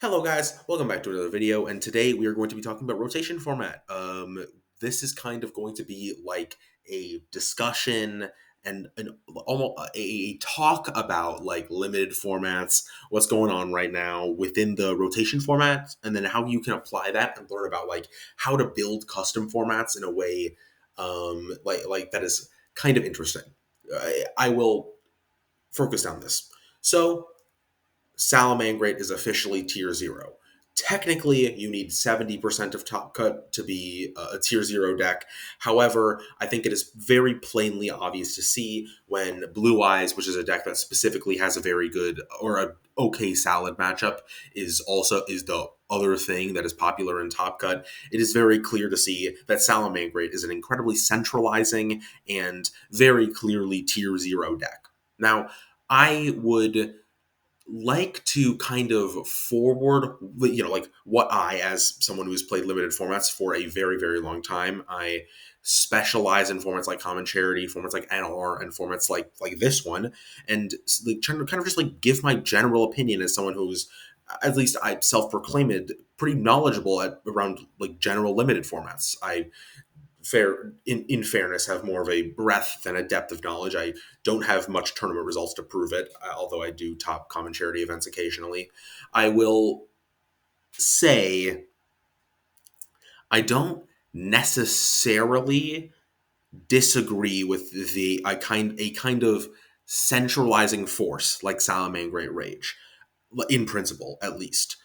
Hello guys, welcome back to another video, and today we are going to be talking about rotation format. This is kind of going to be like a discussion and an almost a talk about like limited formats, what's going on right now within the rotation format, and then how you can apply that and learn about like how to build custom formats in a way like that is kind of interesting. I will focus on this. So Salamangreat is officially tier 0. Technically, you need 70% of Top Cut to be a tier 0 deck. However, I think it is very plainly obvious to see when Blue Eyes, which is a deck that specifically has a very good or a okay Salad matchup, is the other thing that is popular in Top Cut. It is very clear to see that Salamangreat is an incredibly centralizing and very clearly tier 0 deck. Now, I would like to kind of forward, like what I, as someone who's played limited formats for a very, very long time, I specialize in formats like Common Charity, formats like NR, and formats like this one, and like trying to kind of just like give my general opinion as someone who's, at least I self-proclaimed, pretty knowledgeable at around like general limited formats. I in fairness have more of a breadth than a depth of knowledge. I don't have much tournament results to prove it, although I do top common charity events occasionally. I will say I don't necessarily disagree with a kind of centralizing force like Salamangreat Rage, in principle at least.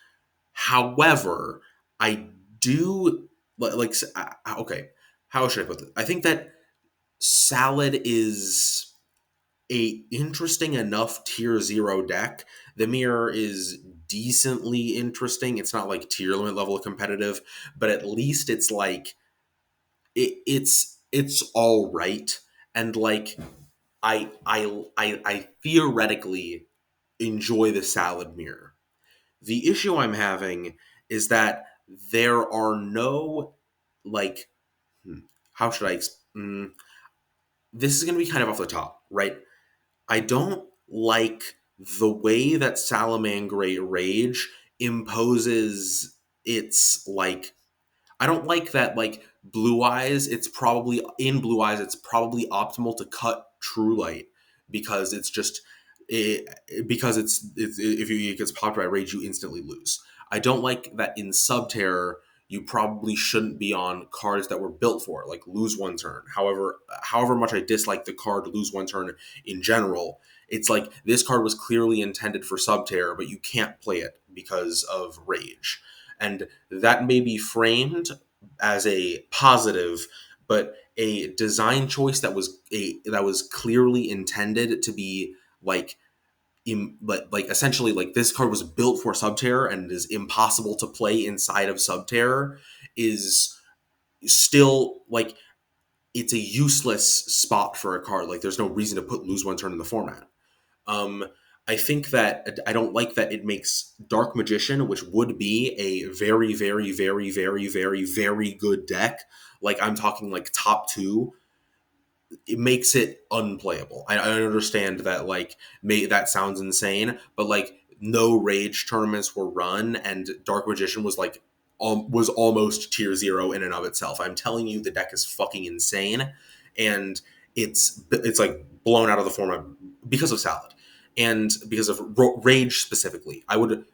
However, I do okay. How should I put this? I think that Salad is a interesting enough tier 0 deck. The mirror is decently interesting. It's not like tier limit level competitive, but at least it's like it's all right. And like I theoretically enjoy the Salad mirror. The issue I'm having is that there are no like how should I this is going to be kind of off the top, right? I don't like the way that Salamangreat Rage imposes its like. I don't like that like Blue Eyes. Blue Eyes. It's probably optimal to cut True Light because it's just because it's if it gets popped by Rage, you instantly lose. I don't like that in Subterror. You probably shouldn't be on cards that were built for it, like lose one turn. However much I dislike the card lose one turn in general, it's like this card was clearly intended for Subterror, but you can't play it because of Rage. And that may be framed as a positive, but a design choice that was clearly intended to be like like essentially like this card was built for Subterror and is impossible to play inside of Subterror is still like it's a useless spot for a card. Like there's no reason to put lose one turn in the format. Um, I think that I don't like that it makes Dark Magician, which would be a very, very, very, very, very, very good deck. Like I'm talking like top two. It makes it unplayable. I understand that that sounds insane, but like no Rage tournaments were run, and Dark Magician was like was almost tier 0 in and of itself. I'm telling you, the deck is fucking insane, and it's like blown out of the format because of Salad and because of Rage specifically. I would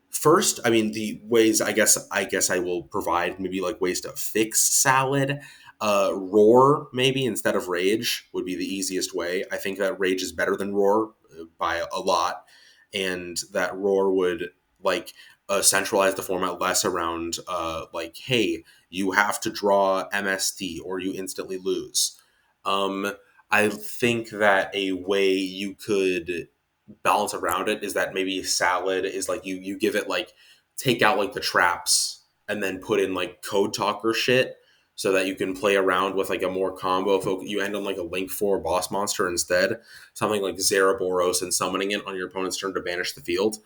first, I mean, the ways I guess I will provide maybe like ways to fix Salad. Roar maybe instead of Rage would be the easiest way. I think that Rage is better than Roar by a lot, and that Roar would like centralize the format less around like, hey, you have to draw MST or you instantly lose. Um, I think that a way you could balance around it is that maybe Salad is like you give it like take out like the traps and then put in like code talker shit so that you can play around with like a more combo you end on like a link 4 boss monster instead, something like Zeraboros, and summoning it on your opponent's turn to banish the field.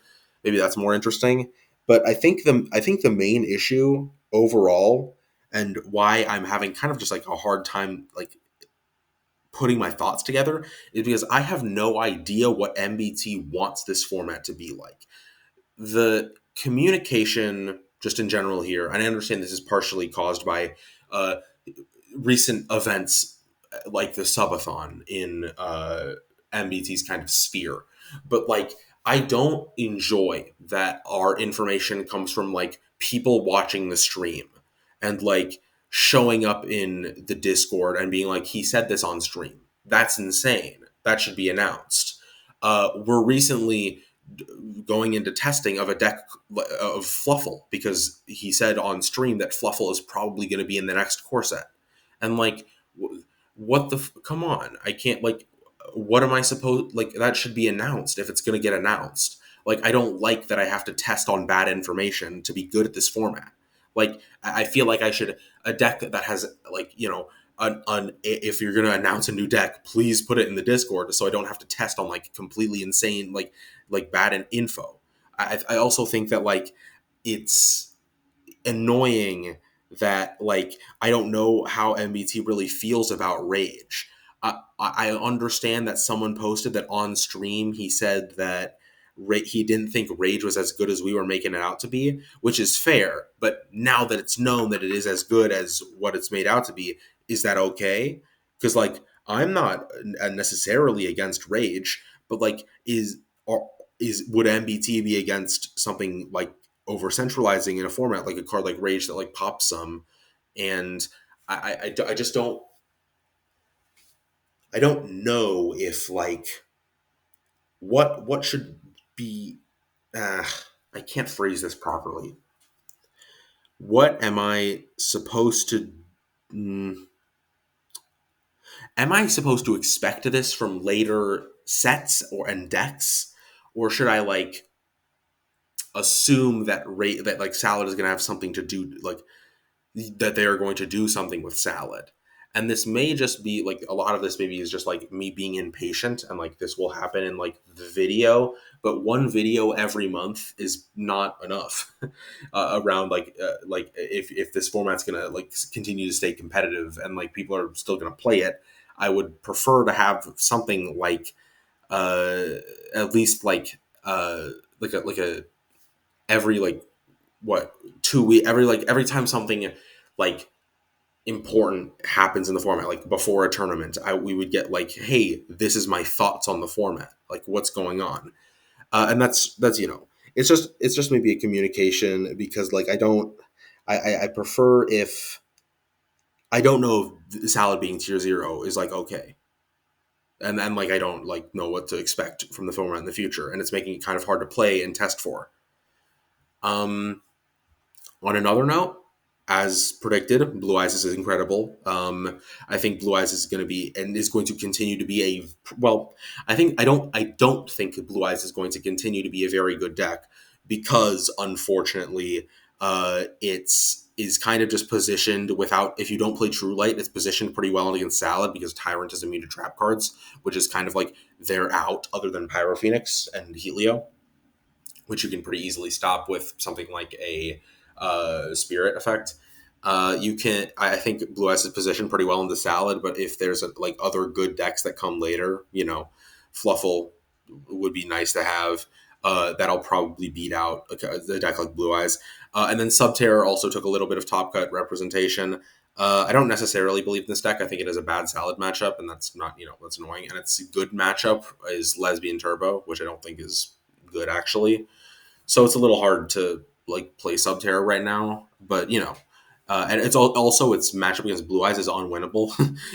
Maybe that's more interesting. But I think the main issue overall, and why I'm having kind of just like a hard time like putting my thoughts together, is because I have no idea what MBT wants this format to be like. The communication just in general here, and I understand this is partially caused by uh, recent events like the subathon in MBT's kind of sphere. But like, I don't enjoy that our information comes from like people watching the stream and like showing up in the Discord and being like, he said this on stream. That's insane. That should be announced. We're recently going into testing of a deck of Fluffle because he said on stream that Fluffle is probably going to be in the next core set. And like, what the come on, I can't like, what am I supposed like, that should be announced if it's going to get announced. Like, I don't like that I have to test on bad information to be good at this format. Like, I feel like I should, a deck that has like, you know, if you're going to announce a new deck, please put it in the Discord so I don't have to test on like completely insane like bad info. I also think that like it's annoying that like I don't know how MBT really feels about Rage. I understand that someone posted that on stream he said that he didn't think Rage was as good as we were making it out to be, which is fair. But now that it's known that it is as good as what it's made out to be, is that okay? Because like I'm not necessarily against Rage, but like is would MBT be against something like over centralizing in a format like a card like Rage that like pops some, and I just don't know if like what should be. Uh, I can't phrase this properly. What am I supposed to? Mm, am I supposed to expect this from later sets or and decks, or should I like assume that that like Salad is going to have something to do like that they are going to do something with Salad. And this may just be like a lot of this maybe is just like me being impatient and like this will happen in like the video, but one video every month is not enough around like if this format's gonna like continue to stay competitive and like people are still gonna play it, I would prefer to have something uh at least like a every like what 2 week every time something like important happens in the format like before a tournament we would get like, hey, this is my thoughts on the format, like what's going on. And that's you know, it's just maybe a communication because like I don't I prefer if I don't know if Salad being tier 0 is like okay, and then like I don't like know what to expect from the format in the future, and it's making it kind of hard to play and test for. um On another note, as predicted, Blue Eyes is incredible. I think Blue Eyes is going to be and is going to continue to be a well. I don't think Blue Eyes is going to continue to be a very good deck because unfortunately, it's is kind of just positioned without. If you don't play True Light, it's positioned pretty well against Salad because Tyrant is immune to trap cards, which is kind of like their out other than Pyro Phoenix and Helio, which you can pretty easily stop with something like a spirit effect. You can, I think Blue Eyes is positioned pretty well in the Salad, but if there's like other good decks that come later, you know, Fluffle would be nice to have. That'll probably beat out the deck like Blue Eyes. And then Subterror also took a little bit of top cut representation. I don't necessarily believe in this deck. I think it is a bad Salad matchup, and that's not, you know, that's annoying. And its good matchup is Lesbian Turbo, which I don't think is good actually. So it's a little hard to like play Subterra right now, but you know, and it's also its matchup against Blue Eyes is unwinnable.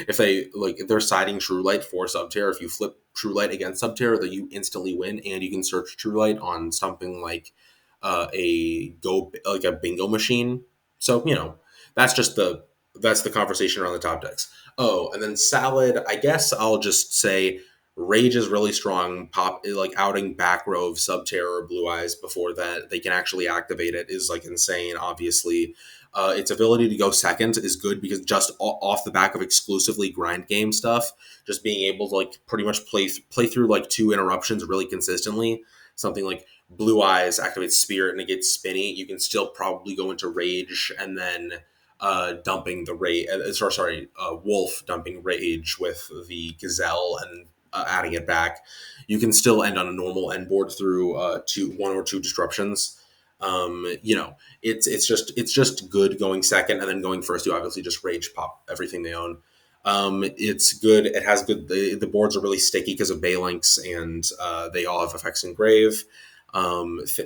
If they're siding True Light for Subterra, if you flip True Light against Subterra, that you instantly win, and you can search True Light on something like a bingo machine. So you know, that's just the conversation around the top decks. Oh, and then Salad. I guess I'll just say Rage is really strong. Pop like outing back row of Subterror or Blue Eyes before that they can actually activate it is like insane. Obviously, its ability to go second is good because just off the back of exclusively grind game stuff, just being able to like pretty much play through like 2 interruptions really consistently. Something like Blue Eyes activates Spirit and it gets spinny. You can still probably go into Rage and then dumping the rage. Wolf dumping Rage with the Gazelle and adding it back. You can still end on a normal end board through one or two disruptions. You know, it's just good going second, and then going first. You obviously just rage pop everything they own. It's good. It has good. The boards are really sticky because of Balinks, and they all have effects engrave.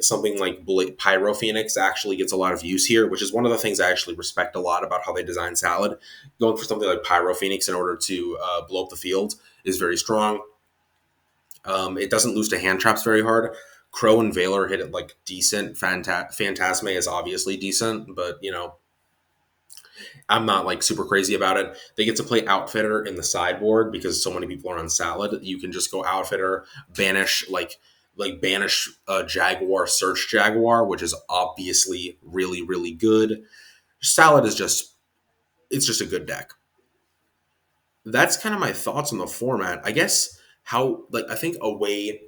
Something like Pyro Phoenix actually gets a lot of use here, which is one of the things I actually respect a lot about how they design Salad. Going for something like Pyro Phoenix in order to blow up the field is very strong. It doesn't lose to hand traps very hard. Crow and Valor hit it like decent. Phantasme is obviously decent, but you know, I'm not like super crazy about it. They get to play Outfitter in the sideboard because so many people are on Salad. You can just go Outfitter, banish banish Jaguar, search Jaguar, which is obviously really really good. Salad is just it's just a good deck. That's kind of my thoughts on the format. I guess how like I think a way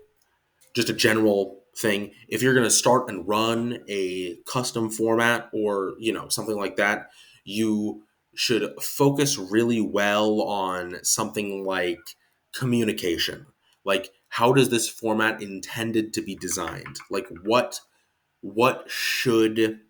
just a general thing, if you're going to start and run a custom format or you know something like that, you should focus really well on something like communication. Like how does this format intended to be designed? Like should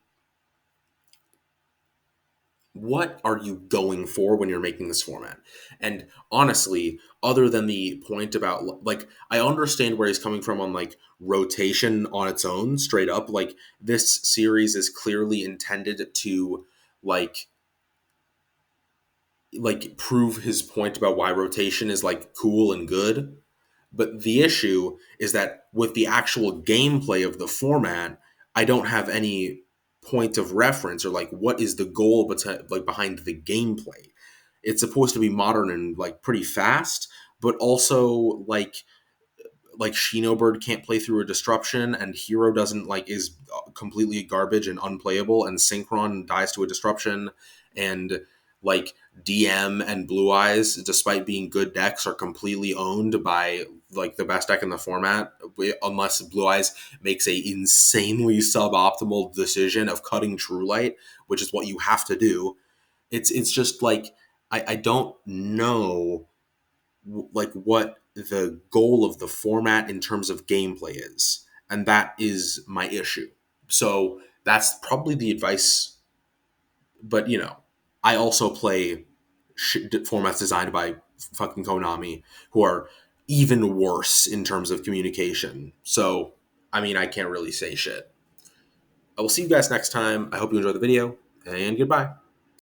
what are you going for when you're making this format? And honestly, other than the point about like I understand where he's coming from on like rotation on its own straight up, like this series is clearly intended to like prove his point about why rotation is like cool and good. But the issue is that with the actual gameplay of the format, I don't have any point of reference or like what is the goal behind the gameplay. It's supposed to be modern and like pretty fast, but also like Shinobird can't play through a disruption, and Hero doesn't like is completely garbage and unplayable, and Synchron dies to a disruption, and like DM and Blue Eyes, despite being good decks, are completely owned by like the best deck in the format, unless Blue Eyes makes a insanely suboptimal decision of cutting True Light, which is what you have to do. It's just like I don't know like what the goal of the format in terms of gameplay is, and that is my issue. So that's probably the advice. But you know, I also play formats designed by fucking Konami, who are even worse in terms of communication. So I mean, I can't really say shit. I will see you guys next time. I hope you enjoyed the video, and goodbye.